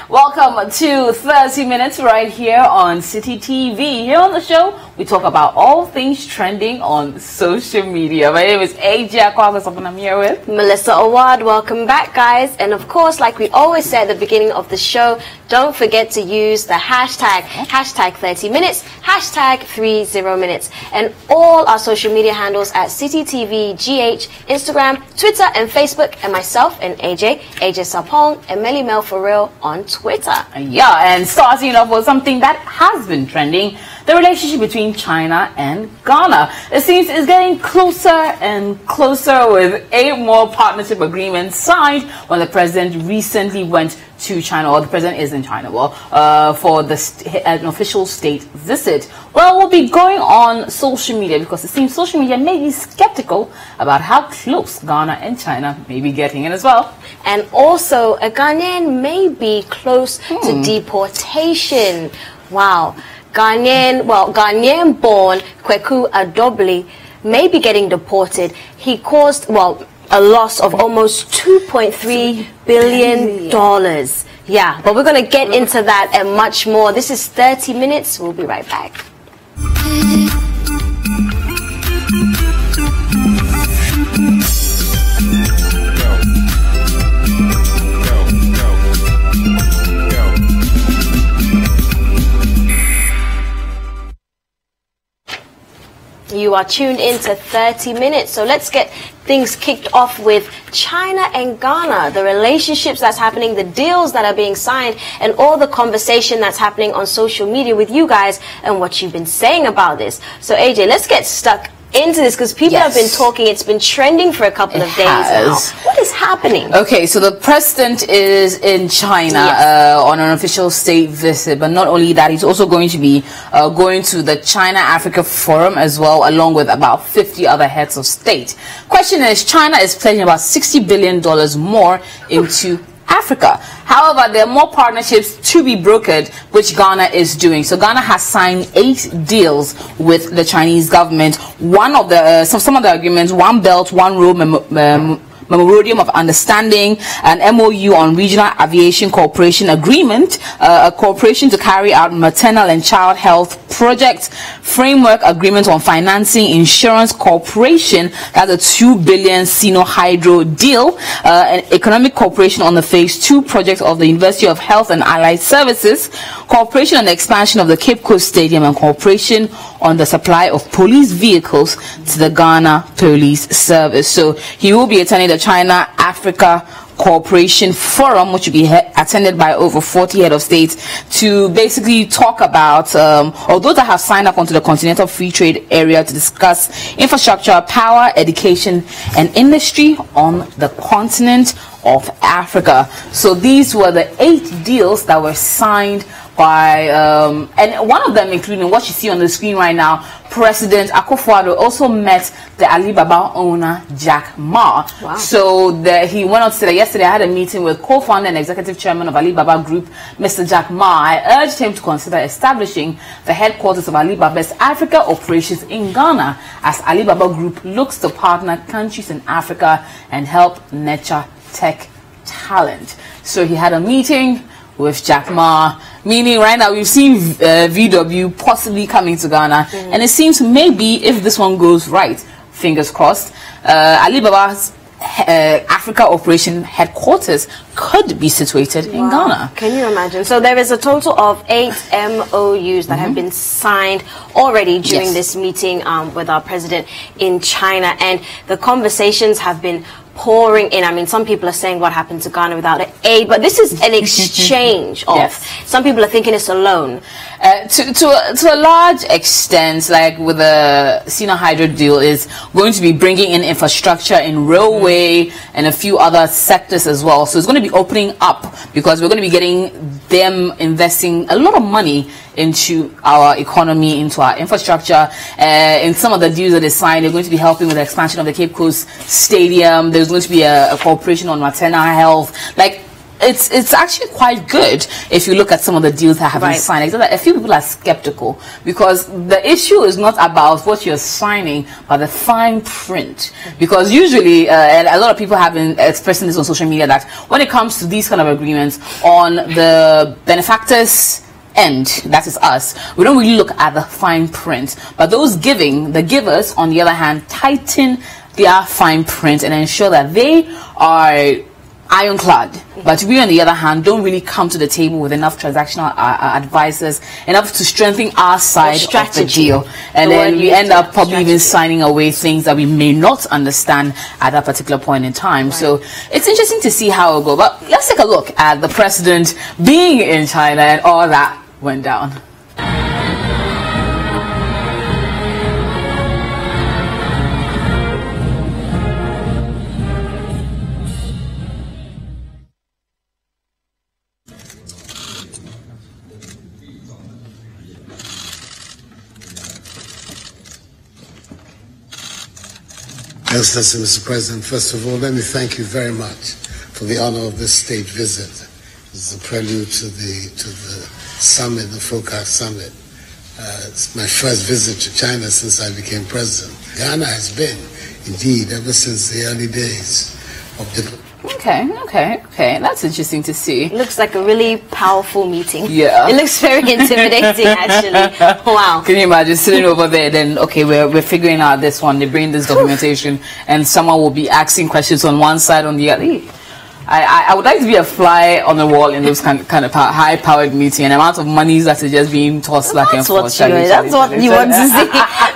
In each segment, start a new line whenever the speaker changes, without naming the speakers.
Welcome to 30 Minutes right here on City TV. Here on the show, we talk about all things trending on social media. My name is AJ Akwagos, and I'm here with
Melissa Awad. Welcome back, guys. And of course, like we always say at the beginning of the show, don't forget to use the hashtag 30 minutes, hashtag 30 minutes, and all our social media handles at City TV GH, Instagram, Twitter, and Facebook, and myself and AJ Sarpong, and Melly Mel for real on Twitter.
Yeah, and starting off with something that has been trending, the relationship between China and Ghana. It seems it's getting closer and closer, with 8 more partnership agreements signed when the president recently went to China, or the president is in China, for an official state visit. Well, we'll be going on social media because it seems social media may be skeptical about how close Ghana and China may be getting in as well.
And also, a Ghanaian may be close to deportation. Wow. Ghanaian-born Kweku Adobli may be getting deported. He caused, a loss of almost $2.3 billion. Yeah, but we're going to get into that and much more. This is 30 Minutes. We'll be right back. You are tuned in to 30 Minutes. So let's get things kicked off with China and Ghana, the relationships that's happening, the deals that are being signed, and all the conversation that's happening on social media with you guys and what you've been saying about this. So AJ, let's get stuck into this because people have been talking. It's been trending for a couple of days now. What is happening?
Okay, so the president is in China on an official state visit, but not only that, he's also going to be going to the China-Africa Forum as well, along with about 50 other heads of state. Question is, China is pledging about $60 billion more into Africa. However, there are more partnerships to be brokered, which Ghana is doing. So Ghana has signed 8 deals with the Chinese government. One of the some of the agreements: One Belt, One Road Memorandum of Understanding, an MOU on Regional Aviation Cooperation Agreement, a cooperation to carry out maternal and child health projects, framework agreement on financing insurance cooperation, that's a $2 billion Sino Hydro deal, an economic cooperation on the Phase 2 project of the University of Health and Allied Services, cooperation on the expansion of the Cape Coast Stadium, and cooperation on the supply of police vehicles to the Ghana Police Service. So he will be attending the China-Africa Cooperation Forum, which will be attended by over 40 head of states, to basically talk about, or those that have signed up onto the Continental Free Trade Area, to discuss infrastructure, power, education, and industry on the continent of Africa. So these were the 8 deals that were signed by, and one of them, including what you see on the screen right now, President Akufo-Addo also met the Alibaba owner Jack Ma. Wow. So he went on to say that yesterday I had a meeting with co-founder and executive chairman of Alibaba Group, Mr. Jack Ma. I urged him to consider establishing the headquarters of Alibaba's Africa operations in Ghana, as Alibaba Group looks to partner countries in Africa and help nurture tech talent. So he had a meeting with Jack Ma, meaning right now we've seen VW possibly coming to Ghana, and it seems maybe if this one goes right, fingers crossed, Alibaba's Africa operation headquarters could be situated in Ghana.
Can you imagine? So there is a total of 8 MOUs that have been signed already during this meeting with our president in China, and the conversations have been pouring in. I mean, some people are saying what happened to Ghana without aid, but this is an exchange of. Some people are thinking it's a loan.
To a large extent, like with the Sino Hydro deal, is going to be bringing in infrastructure in railway and a few other sectors as well. So it's going to be opening up, because we're going to be getting them investing a lot of money into our economy, into our infrastructure. In some of the deals that they signed, they're going to be helping with the expansion of the Cape Coast Stadium. There's going to be a cooperation on maternal health. Like, it's actually quite good if you look at some of the deals that have been signed. Except that a few people are skeptical because the issue is not about what you're signing, but the fine print. Because usually, and a lot of people have been expressing this on social media, that when it comes to these kind of agreements, on the benefactors end, that is us, we don't really look at the fine print, but those the givers on the other hand, tighten their fine print and ensure that they are ironclad. But we on the other hand don't really come to the table with enough transactional advisors, enough to strengthen our side of the deal, and then we end up probably even signing away things that we may not understand at that particular point in time. So it's interesting to see how it will go. But let's take a look at the president being in China and all that went down.
Excellency, Mr. President, first of all, let me thank you very much for the honor of this state visit. It's a prelude to the summit, the FOCAC summit. It's my first visit to China since I became president. Ghana has been, indeed, ever since the early days of the...
Okay. That's interesting to see.
It looks like a really powerful meeting.
Yeah.
It looks very intimidating, actually. Wow.
Can you imagine sitting over there, then, okay, we're figuring out this one, they bring this documentation, and someone will be asking questions on one side, on the other. I would like to be a fly on the wall in those kind of high-powered meeting, and the amount of monies that are just being tossed back and forth.
That's what you want to see.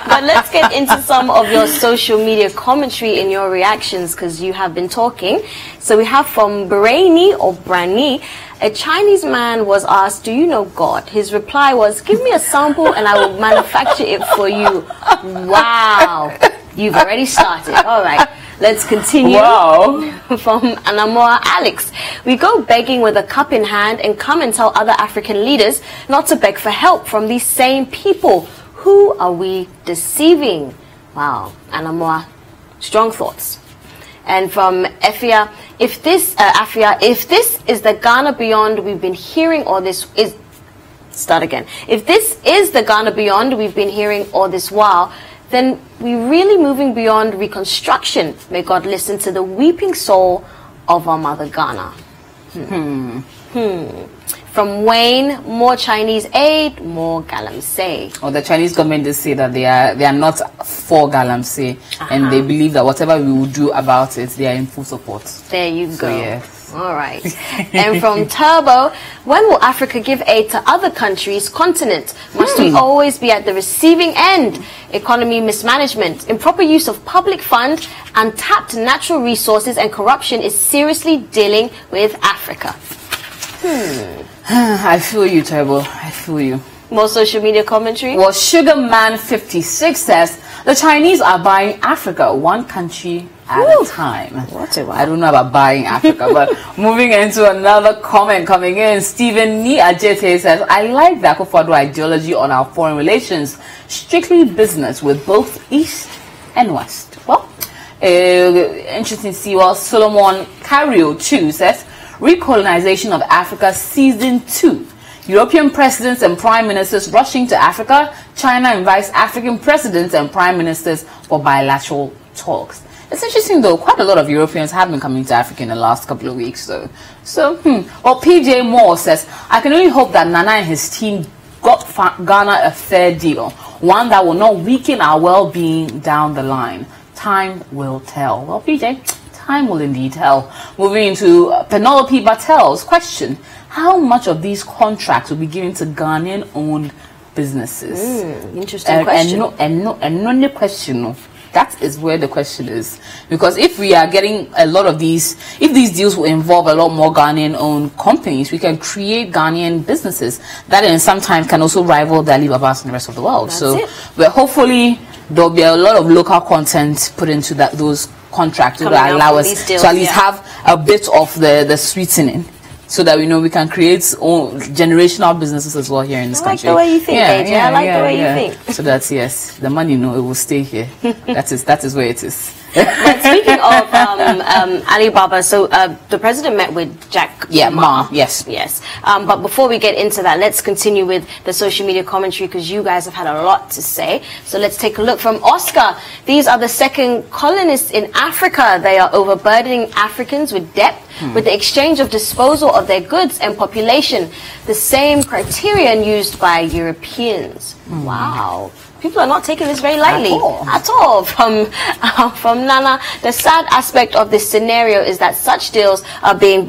But let's get into some of your social media commentary and your reactions, because you have been talking. So we have from Brani or Brani, a Chinese man was asked, "Do you know God?" His reply was, "Give me a sample and I will manufacture it for you." Wow. You've already started. All right. Let's continue.
Wow.
From Anamoa Alex. "We go begging with a cup in hand and come and tell other African leaders not to beg for help from these same people. Who are we deceiving?" Wow. Anamoa, strong thoughts. And from Afia, if this is the Ghana beyond we've been hearing, or this is... Start again. If this is the Ghana beyond we've been hearing all this while, then we're really moving beyond reconstruction. May God listen to the weeping soul of our mother Ghana. From Wayne, more Chinese aid, more galamsey.
Or the Chinese government did say that they are not for galamsey, and they believe that whatever we will do about it, they are in full support.
There you go.
Yes.
All right. And from Turbo, when will Africa give aid to other countries' continent? Must we always be at the receiving end? Economy mismanagement, improper use of public funds, untapped natural resources, and corruption is seriously dealing with Africa.
I feel you, Turbo. I feel you.
More social media commentary?
Well, Sugarman56 says, the Chinese are buying Africa one country at a time.
What a wow.
I don't know about buying Africa, but moving into another comment coming in, Stephen Ni Ajete says, I like the Akufo-Addo ideology on our foreign relations. Strictly business with both East and West. Well, interesting to see. Well, Solomon Cario too says, recolonization of Africa Season 2. European presidents and prime ministers rushing to Africa. China invites African presidents and prime ministers for bilateral talks. It's interesting though, quite a lot of Europeans have been coming to Africa in the last couple of weeks. Well, PJ Moore says, I can only hope that Nana and his team got Ghana a fair deal. One that will not weaken our well-being down the line. Time will tell. Well, PJ, time will indeed tell. Moving into Penelope Batel's question. How much of these contracts will be given to Ghanaian-owned businesses?
Interesting question.
And no question. That is where the question is. Because if we are getting a lot of these, if these deals will involve a lot more Ghanaian-owned companies, we can create Ghanaian businesses that in some time can also rival the Alibabas and the rest of the world. But hopefully there'll be a lot of local content put into those contracts that will allow us to at least have a bit of the sweetening, so that we know we can create own generational businesses as well here in this country.
I like the way you think, AJ. I like the way you think.
So that's, yes, the money, it will stay here. That is where it is.
But speaking of Alibaba, so the president met with Jack Ma.
Yes.
But before we get into that, let's continue with the social media commentary because you guys have had a lot to say. So let's take a look from Oscar. These are the second colonists in Africa. They are overburdening Africans with debt with the exchange of disposal of their goods and population, the same criterion used by Europeans. Wow. People are not taking this very lightly at all. From Nana, the sad aspect of this scenario is that such deals are being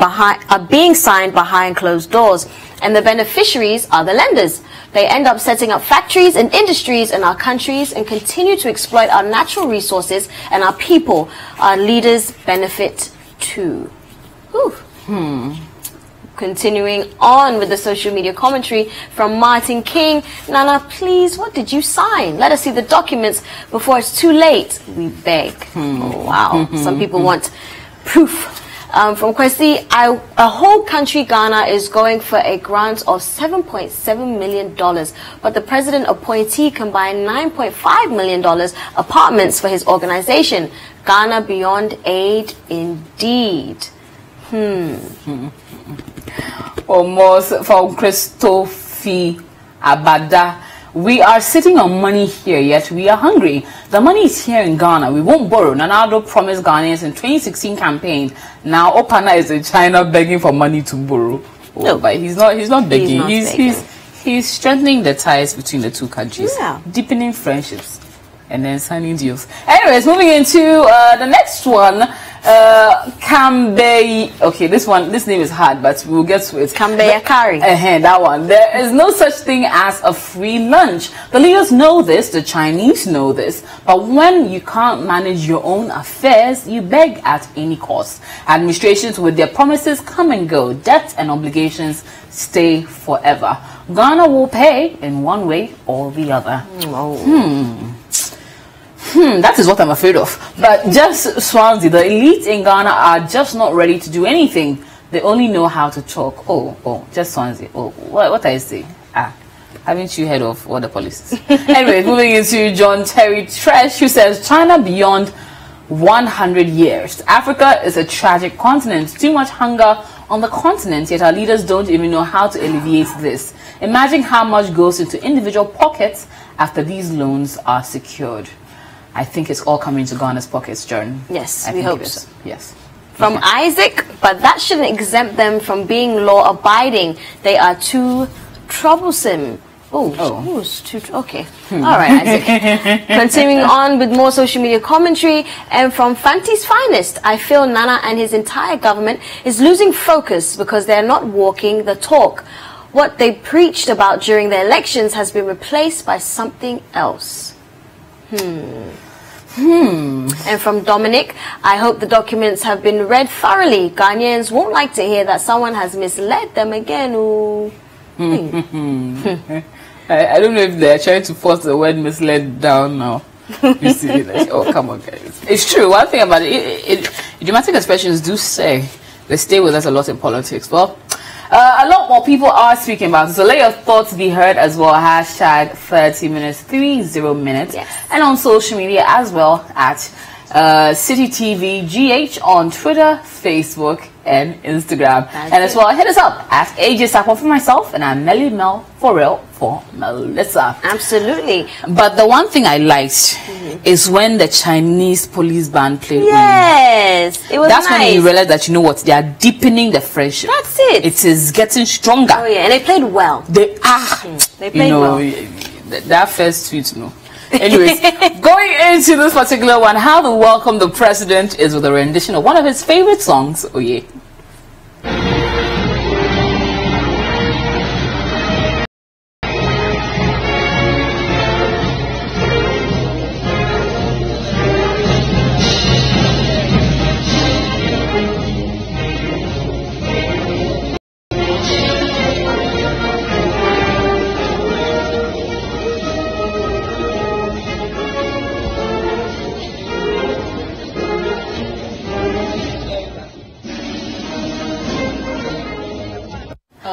signed behind closed doors, and the beneficiaries are the lenders. They end up setting up factories and industries in our countries and continue to exploit our natural resources and our people. Our leaders benefit too. Whew. Continuing on with the social media commentary from Martin King. Nana, please, what did you sign? Let us see the documents before it's too late. We beg. Oh, wow. Some people want proof. From Kwesi, a whole country, Ghana, is going for a grant of $7.7 million, but the president appointee can buy $9.5 million apartments for his organization. Ghana beyond aid indeed.
Almost from Christophe Abada. We are sitting on money here, yet we are hungry. The money is here in Ghana. We won't borrow. Nanado promised Ghanaians in 2016 campaign. Now Opana is in China begging for money to borrow. No, but he's not begging. He's strengthening the ties between the two countries, deepening friendships, and then signing deals. Anyways, moving into the next one. Kambe. Okay, this name is hard, but we'll get to it.
Kambe Akari.
That one. There is no such thing as a free lunch. The leaders know this, the Chinese know this, but when you can't manage your own affairs, you beg at any cost. Administrations with their promises come and go. Debt and obligations stay forever. Ghana will pay in one way or the other. That is what I'm afraid of. But just Swansea, the elite in Ghana are just not ready to do anything. They only know how to talk. Just Swansea. What I say? Haven't you heard of what the police is? Anyway, moving into John Terry Tresh, who says China beyond 100 years. Africa is a tragic continent. Too much hunger on the continent, yet our leaders don't even know how to alleviate this. Imagine how much goes into individual pockets after these loans are secured. I think it's all coming to Ghana's pockets, John.
Yes, we hope so.
Yes.
From Isaac, but that shouldn't exempt them from being law-abiding. They are too troublesome. Okay. All right, Isaac. Continuing on with more social media commentary, and from Fanti's Finest, I feel Nana and his entire government is losing focus because they're not walking the talk. What they preached about during the elections has been replaced by something else. And from Dominic, I hope the documents have been read thoroughly. Ghanaians won't like to hear that someone has misled them again.
I don't know if they're trying to force the word misled down now. You see, come on, guys. It's true. One thing about it, idiomatic expressions do say they stay with us a lot in politics. Well, a lot more people are speaking about it, so let your thoughts be heard as well. Hashtag 30 minutes, 30 minutes. Yes. And on social media as well at City TV GH on Twitter, Facebook, and Instagram. And as well, hit us up at AJ Sarpong for myself, and I'm Melly Mel for real for Melissa.
Absolutely.
But the one thing I liked is when the Chinese police band played.
Yes, it was
That's
nice.
when you realize that, you know what, they are deepening the friendship.
That's it.
It is getting stronger.
Oh yeah, and they played well.
They played well. That first tweet, Anyways, going into this particular one, how to welcome the president is with a rendition of one of his favorite songs. Oh yeah.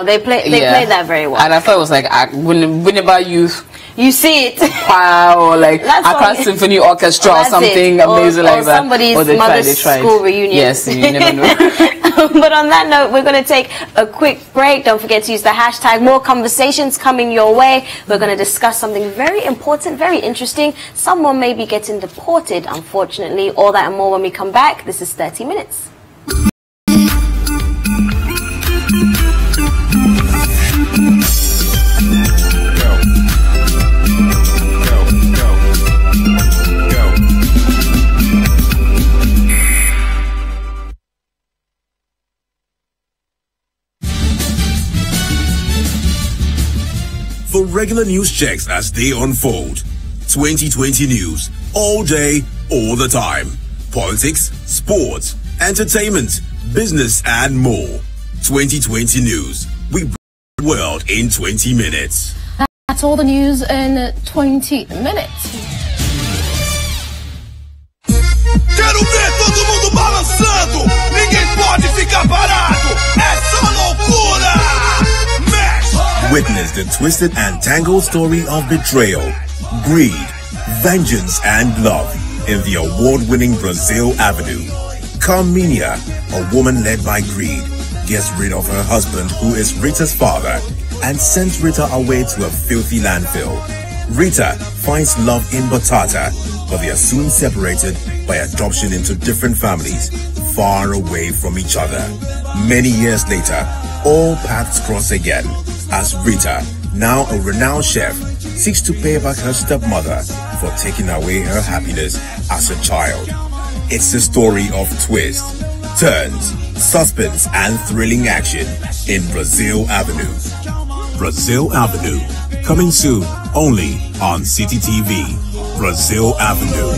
They played that very well.
And I thought it was like Winneba Youth
You see it.
Wow, like Accra Symphony Orchestra or something amazing like that.
Somebody's mother's school reunion.
Yes, you never know.
But on that note, we're going to take a quick break. Don't forget to use the hashtag. More conversations coming your way. We're going to discuss something very important, very interesting. Someone may be getting deported, unfortunately. All that and more when we come back. This is 30 Minutes.
For regular news checks as they unfold. 2020 news, all day, all the time. Politics, sports, entertainment, business, and more. 2020 news. We bring the world in 20 minutes.
That's all the news in 20 minutes.
Quero ver todo mundo balançando. Ninguém pode ficar parado. É só loucura.
Witness the twisted and tangled story of betrayal, greed, vengeance, and love in the award-winning Brazil Avenue. Carminia, a woman led by greed, gets rid of her husband, who is Rita's father, and sends Rita away to a filthy landfill. Rita finds love in Batata, but they are soon separated by adoption into different families, far away from each other. Many years later, all paths cross again, as Rita, now a renowned chef, seeks to pay back her stepmother for taking away her happiness as a child. It's a story of twists, turns, suspense, and thrilling action in Brazil Avenue. Brazil Avenue, coming soon only on City TV. Brazil Avenue.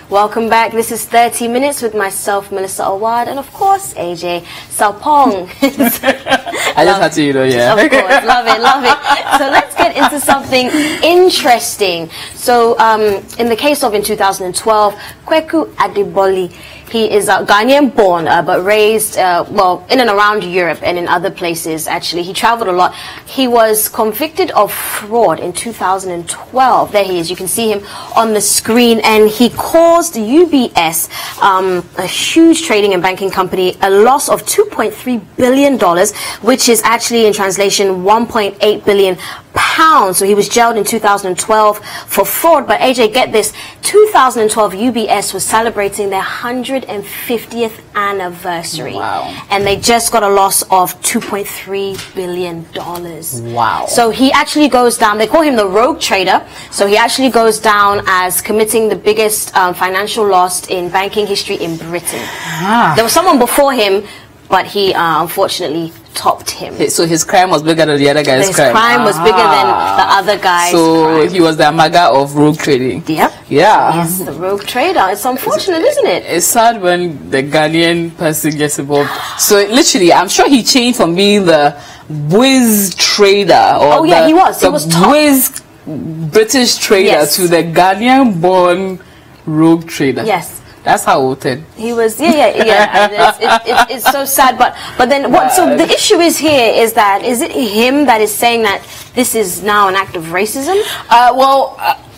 Welcome back. This is 30 Minutes with myself, Melissa Awad, and of course, AJ Sarpong.
I just had to, yeah.
Of course, love it, love it. So let's get into something interesting. So in the case of in 2012, Kweku Adeboli, he is Ghanaian born, but raised, well, in and around Europe and in other places, actually. He traveled a lot. He was convicted of fraud in 2012. There he is. You can see him on the screen. And he caused UBS, a huge trading and banking company, a loss of $2.3 billion, which is actually, in translation, 1.8 billion pounds. So he was jailed in 2012 for fraud. But AJ, get this, 2012 UBS was celebrating their 150th anniversary.
Wow.
And they just got a loss of $2.3 billion.
Wow.
So he actually goes down, they call him the rogue trader. So he actually goes down as committing the biggest financial loss in banking history in Britain. There was someone before him, but he unfortunately topped him.
So his crime was bigger than the other guy's crime.
His crime was bigger than the other guy's crime.
He was the Amaga of rogue trading.
Yep.
Yeah.
He's the rogue trader. It's unfortunate, isn't it?
It's sad when the Ghanaian person gets involved. So literally, I'm sure he changed from being the whiz trader or
he was top.
Whiz British trader to the Ghanaian born rogue trader.
Yes.
That's how voted.
He was, it's so sad, but then what? So the issue is here is that is it him that is saying that this is now an act of racism?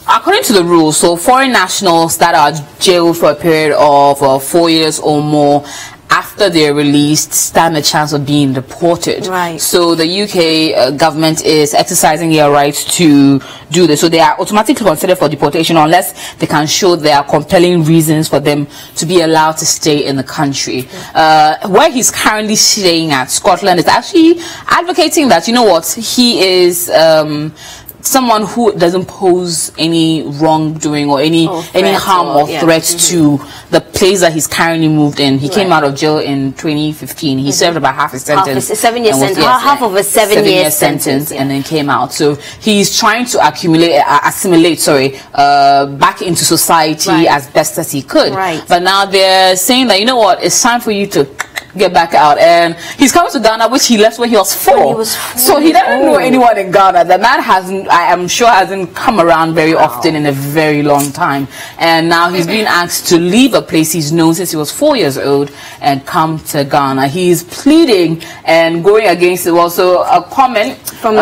According to the rules, so foreign nationals that are jailed for a period of 4 years or more after they're released stand a chance of being deported.
Right.
So the UK government is exercising their right to do this. So they are automatically considered for deportation unless they can show there are compelling reasons for them to be allowed to stay in the country. Where he's currently staying at, Scotland, is actually advocating that, you know what, he is someone who doesn't pose any wrongdoing or any harm or threat to the place that he's currently moved in. He came out of jail in 2015. He served about half his sentence.
Half of a 7-year sentence,
and then came out. So he's trying to assimilate back into society as best as he could. But now they're saying that, you know what, it's time for you to get back out. And he's coming to Ghana, which he left when he was 4. So he doesn't know anyone in Ghana. The man I'm sure hasn't come around very often in a very long time. And now he's being asked to leave a place he's known since he was 4 years old and come to Ghana. He's pleading and going against it. Also, a comment from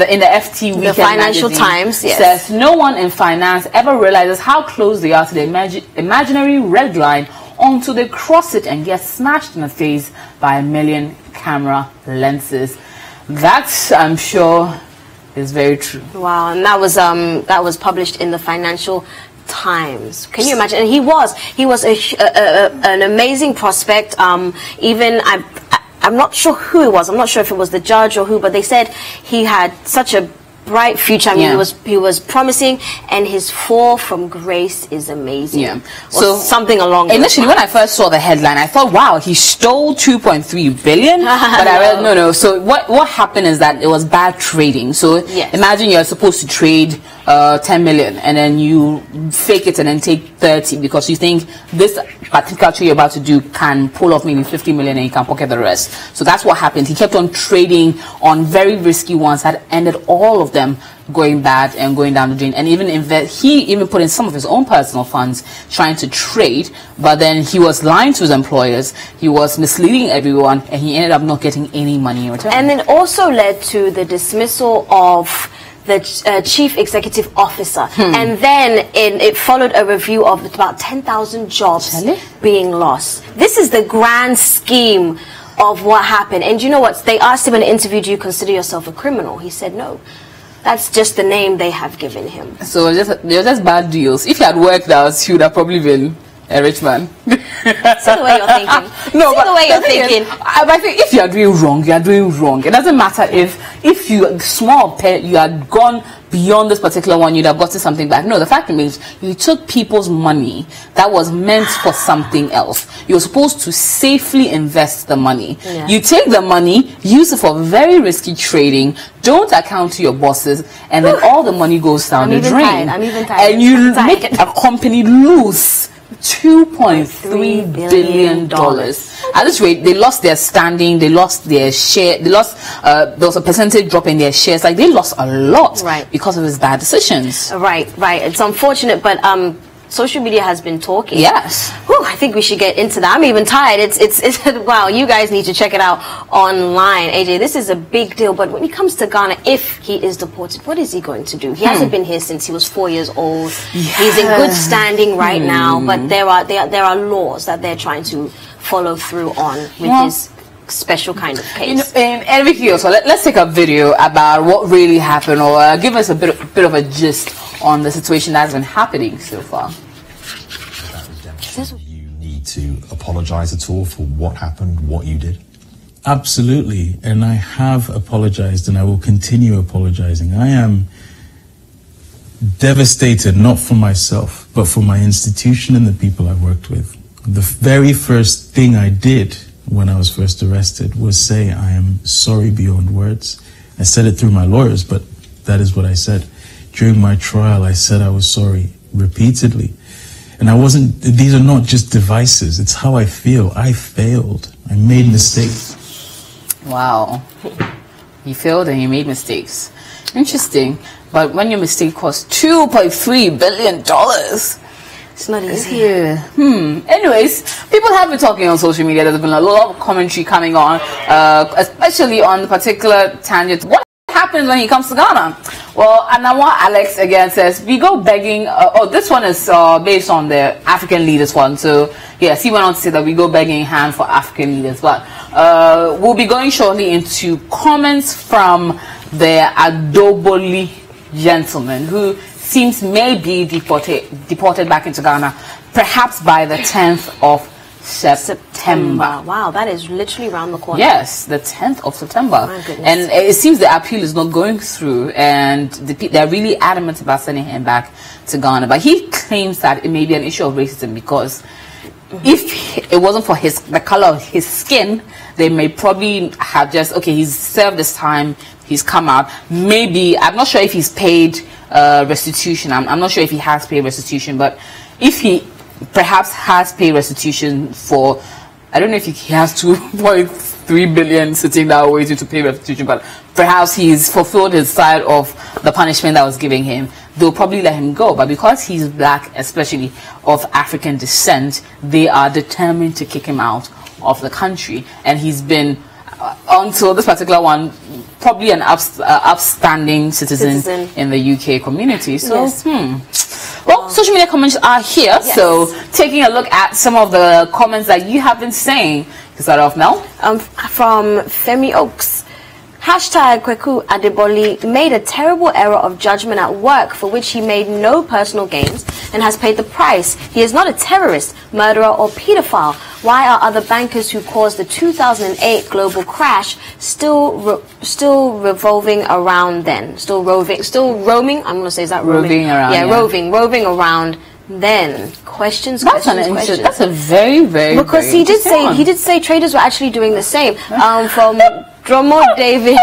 in the FT Weekend, the
Financial Times,
says no one in finance ever realizes how close they are to the imaginary red line until they cross it and get smashed in the face by a million camera lenses. That, I'm sure, is very true.
Wow, and that was published in the Financial Times. Can you imagine? And he was an amazing prospect. Even I'm not sure who it was. I'm not sure if it was the judge or who, but they said he had such a bright future. I mean, he was promising, and his fall from grace is amazing. So something along those
initially
lines.
When I first saw the headline, I thought, wow, he stole 2.3 billion. But I read no. So what happened is that it was bad trading. So imagine you're supposed to trade 10 million, and then you fake it and then take 30 because you think this particular trade you're about to do can pull off maybe 50 million and you can pocket the rest. So that's what happened. He kept on trading on very risky ones that ended all of them going bad and going down the drain. And he even put in some of his own personal funds trying to trade, but then he was lying to his employers, he was misleading everyone, and he ended up not getting any money in return.
And then also led to the dismissal of the chief executive officer, and then it followed a review of about 10,000 jobs being lost. This is the grand scheme of what happened. And you know what? They asked him in an interview, do you consider yourself a criminal? He said no. That's just the name they have given him.
So they're just bad deals. If he had worked out, he would have probably been a rich man.
See the way you're thinking.
No,
but the way you're thinking.
I think if you are doing wrong, you are doing wrong. It doesn't matter if you you had gone beyond this particular one, you'd have gotten something back. No, the fact remains, you took people's money that was meant for something else. You're supposed to safely invest the money. You take the money, use it for very risky trading, don't account to your bosses, and then all the money goes down the drain.
I'm even tired.
And you make a company lose $2.3 billion. At this rate, they lost their standing, they lost their share, there was a percentage drop in their shares. Like, they lost a lot because of his bad decisions. Right.
It's unfortunate, but social media has been talking.
Yes.
Whew, I think we should get into that. I'm even tired. It's wow, you guys need to check it out online. AJ, this is a big deal, but when it comes to Ghana, if he is deported, what is he going to do? He hasn't been here since he was 4 years old. He's in good standing right now, but there are laws that they're trying to follow through on with his special kind of case.
And Vicky, also, let's take a video about what really happened, or give us a bit of a gist on the situation that's been happening so far.
You need to apologize at all for what happened, what you did?
Absolutely, and I have apologized, and I will continue apologizing. I am devastated, not for myself, but for my institution and the people I worked with. The very first thing I did when I was first arrested was say, I am sorry beyond words. I said it through my lawyers, but that is what I said. During my trial, I said I was sorry repeatedly. And these are not just devices, it's how I feel. I failed. I made mistakes.
Wow. You failed and you made mistakes. Interesting. But when your mistake cost $2.3 billion,
it's not easy.
Anyways, people have been talking on social media. There's been a lot of commentary coming on, especially on the particular tangent. What happens when he comes to Ghana? Well, Anawa Alex again says, we go begging. This one is based on the African leaders one. So, yes, he went on to say that we go begging hand for African leaders. But we'll be going shortly into comments from the Adoboli gentleman who seems may be deported back into Ghana, perhaps by the 10th of September.
Wow, that is literally around the corner.
Yes, the 10th of September.
My goodness.
And it seems the appeal is not going through, and they're really adamant about sending him back to Ghana. But he claims that it may be an issue of racism because if it wasn't for the color of his skin, they may probably have just, okay, he's served this time, he's come out. Maybe, I'm not sure if he's paid restitution. I'm not sure if he has paid restitution, but if he perhaps has paid restitution for, I don't know if he has 2.3 billion sitting there waiting to pay restitution, but perhaps he's fulfilled his side of the punishment that was giving him. They'll probably let him go, but because he's black, especially of African descent, they are determined to kick him out of the country. And he's been, until this particular one, probably an upstanding citizen in the UK community. So, well, social media comments are here. Yes. So, taking a look at some of the comments that you have been saying. To start off now.
From Femi Oaks. Hashtag Kweku Adeboli made a terrible error of judgment at work for which he made no personal gains and has paid the price. He is not a terrorist, murderer or pedophile. Why are other bankers who caused the 2008 global crash still revolving around then? Still roaming? I'm going to say, is that roaming?
Roving around.
Yeah, roving around then. Questions.
That's a very, very,
because
very
he did say traders were actually doing the same. From Dromo David,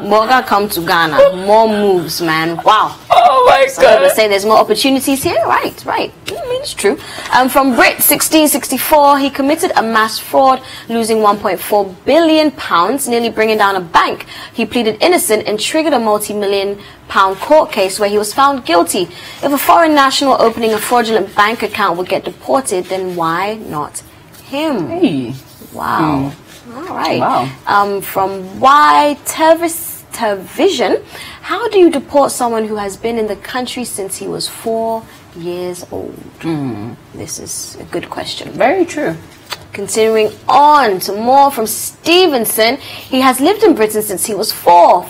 Morgan come to Ghana. More moves, man. Wow.
Oh my God.
I'm gonna say there's more opportunities here. Right. I mean, it's true. From Brit 1664, he committed a mass fraud, losing 1.4 billion pounds, nearly bringing down a bank. He pleaded innocent and triggered a multi-million-pound court case where he was found guilty. If a foreign national opening a fraudulent bank account would get deported, then why not him?
Hey.
Wow. All right.
Wow.
From Y Television, how do you deport someone who has been in the country since he was 4 years old? This is a good question.
Very true.
Continuing on to more from Stevenson, he has lived in Britain since he was 4.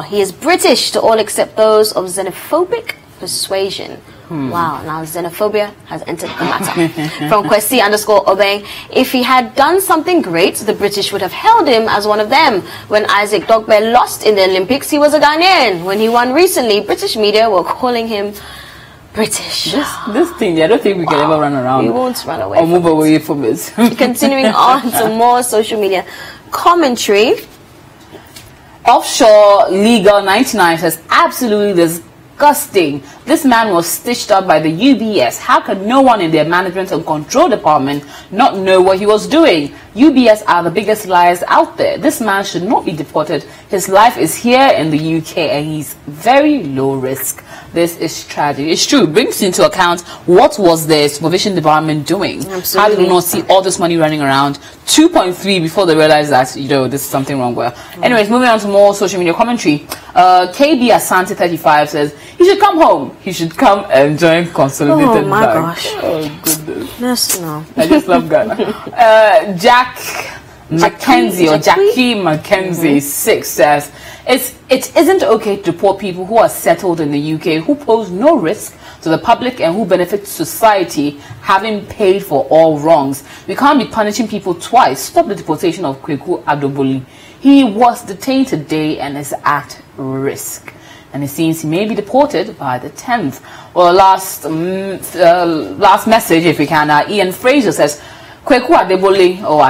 He is British to all except those of xenophobic persuasion. Wow, now xenophobia has entered the matter. From Kwesi_Obeng, if he had done something great, the British would have held him as one of them. When Isaac Dogbe lost in the Olympics, he was a Ghanaian. When he won recently, British media were calling him British.
This thing, I don't think we can ever run around.
We won't run away
or move away from it.
Continuing on to more social media commentary.
Offshore Legal 99 says, absolutely disgusting. This man was stitched up by the UBS. How could no one in their management and control department not know what he was doing? UBS are the biggest liars out there. This man should not be deported. His life is here in the UK and he's very low risk. This is tragic. It's true. It brings into account what was the supervision department doing.
Absolutely.
How did we not see all this money running around? 2.3 before they realized that, this is something wrong with. Anyways, moving on to more social media commentary. KB Asante 35 says, he should come home. He should come and join Consolidated Bank.
Oh my gosh.
Oh goodness.
Yes, no.
I just love Ghana. Jack Mackenzie or Jackie Mackenzie 6 says, it isn't okay to deport people who are settled in the UK, who pose no risk to the public and who benefit society, having paid for all wrongs. We can't be punishing people twice. Stop the deportation of Kweku Adeboli. He was detained today and is at risk. And it seems he may be deported by the 10th. Well, last message, if we can, Ian Fraser says, Kweku Adeboli or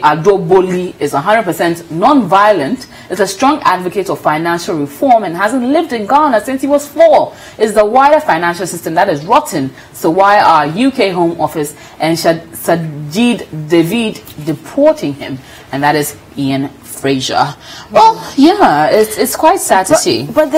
Adoboli is 100% non-violent, is a strong advocate of financial reform and hasn't lived in Ghana since he was 4. It's the wider financial system that is rotten. So why are UK Home Office and Sajid David deporting him? And that is Ian Fraser. Well, yeah, it's quite sad to see.
But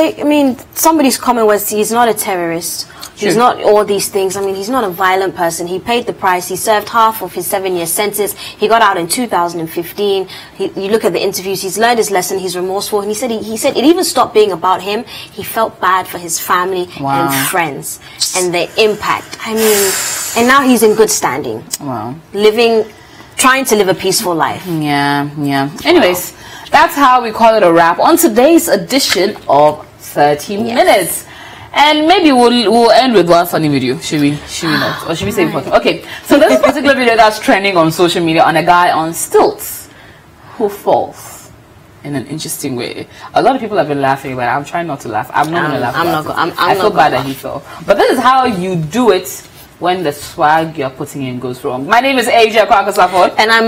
somebody's comment was he's not a terrorist. He's not all these things. He's not a violent person. He paid the price. He served half of his 7-year sentence. He got out in 2015. You look at the interviews. He's learned his lesson. He's remorseful. And he said it even stopped being about him. He felt bad for his family and friends and their impact. And now he's in good standing.
Wow.
Trying to live a peaceful life.
Yeah. Anyways, that's how we call it a wrap on today's edition of 30 Minutes. And maybe we'll end with one funny video. Should we not? Or should we say funny? Okay. So this particular video that's trending on social media on a guy on stilts who falls in an interesting way. A lot of people have been laughing, but I'm trying not to laugh. I'm not going to laugh. I feel bad that he fell. But this is how you do it when the swag you're putting in goes wrong. My name is AJ Kwakasaford.
And I'm